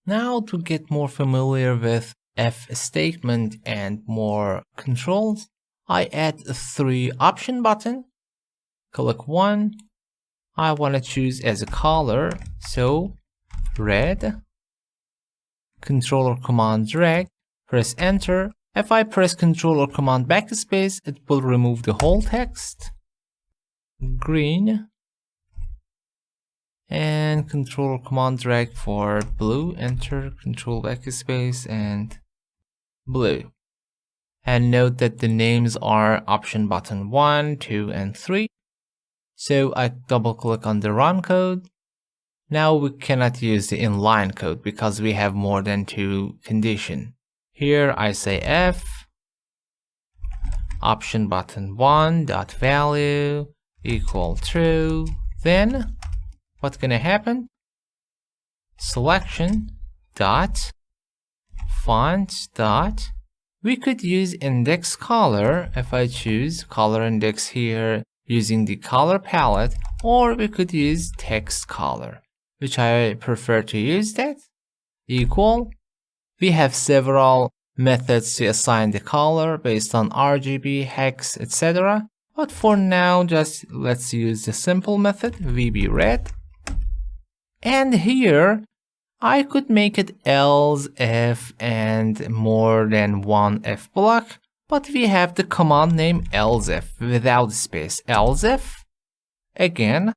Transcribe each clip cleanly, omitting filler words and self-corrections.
Now to get more familiar with if statement and more controls, I add 3 option button. Click 1. I want to choose as a color, so red. Control or Command drag, press enter. If I press Control or Command backspace, it will remove the whole text. Green. And Control or Command drag for blue, enter, Control backspace, and blue. And note that the names are option button 1, 2, and 3. So I double click on the run code. Now we cannot use the inline code because we have more than 2 conditions. Here I say if option button 1 dot value equal true. Then what's gonna happen? Selection dot font dot. We could use index color if I choose color index here using the color palette, or we could use text color, which I prefer to use that. Equal. We have several methods to assign the color based on RGB, hex, etc. But for now, just let's use the simple method, VB red. And here, I could make it else if and more than one if block, but we have the command name Elseif without space. Elseif, again,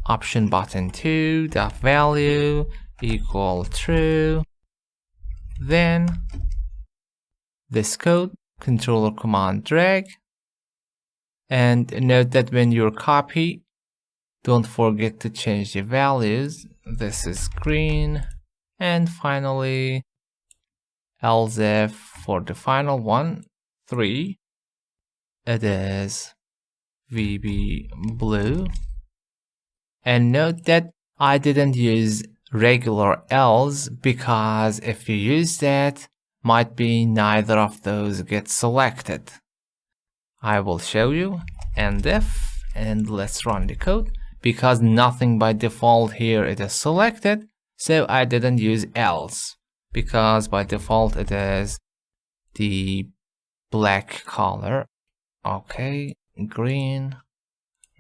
option button 2 dot value equal true. Then this code, Control or Command drag. And note that when you copy, don't forget to change the values. This is green. And finally, Elseif for the final one, 3. It is VB blue. And note that I didn't use regular else because if you use that, might be neither of those get selected. I will show you and if, and let's run the code. Because nothing by default here it is selected, so I didn't use else, because by default it is the black color. Okay, green,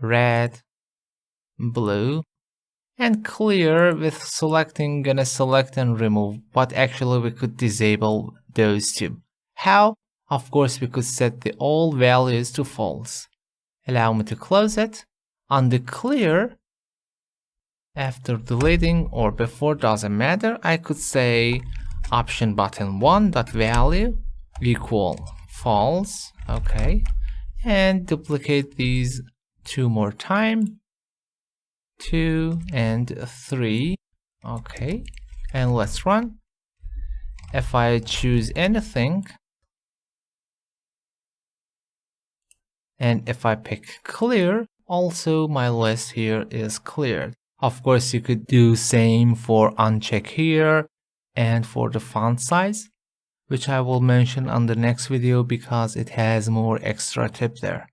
red, blue, and clear. With selecting, gonna select and remove, but actually we could disable those two. How? Of course we could set the all values to false. Allow me to close it. On the clear, after deleting or before doesn't matter, I could say option button 1 dot value equal false. Okay, and duplicate these 2 more times, 2 and 3. Okay, and let's run. If I choose anything and if I pick clear, also my list here is cleared. Of course you could do same for uncheck here and for the font size, which I will mention on the next video because it has more extra tip there.